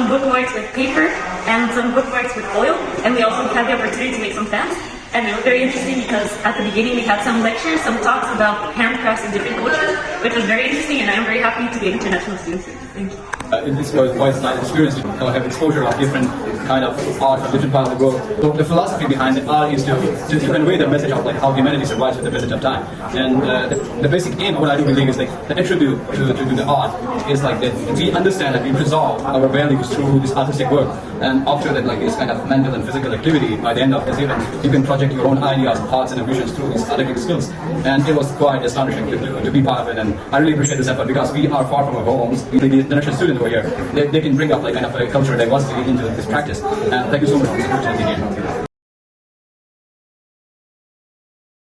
bookmarks with paper and some bookmarks with oil, and we also had the opportunity to make some fans. And it was very interesting because at the beginning we had some lectures, some talks about handcrafts in different cultures, which was very interesting, and I'm very happy to be an international student here. Thank you. This was quite a nice experience to have exposure of different kind of art from different parts of the world. So the philosophy behind the art is to convey the message of like how humanity survives with the passage of time. And the basic aim of what I do believe is like the attribute to the art is like that we understand that we preserve our values through this artistic work. And after that, like this kind of mental and physical activity, by the end of this event, you can project your own ideas, thoughts, and visions through these artistic skills. And it was quite astonishing to be part of it. And I really appreciate this effort because we are far from our homes. The international students over here, they can bring up like kind of a cultural diversity into this practice. And thank you so much for this opportunity here.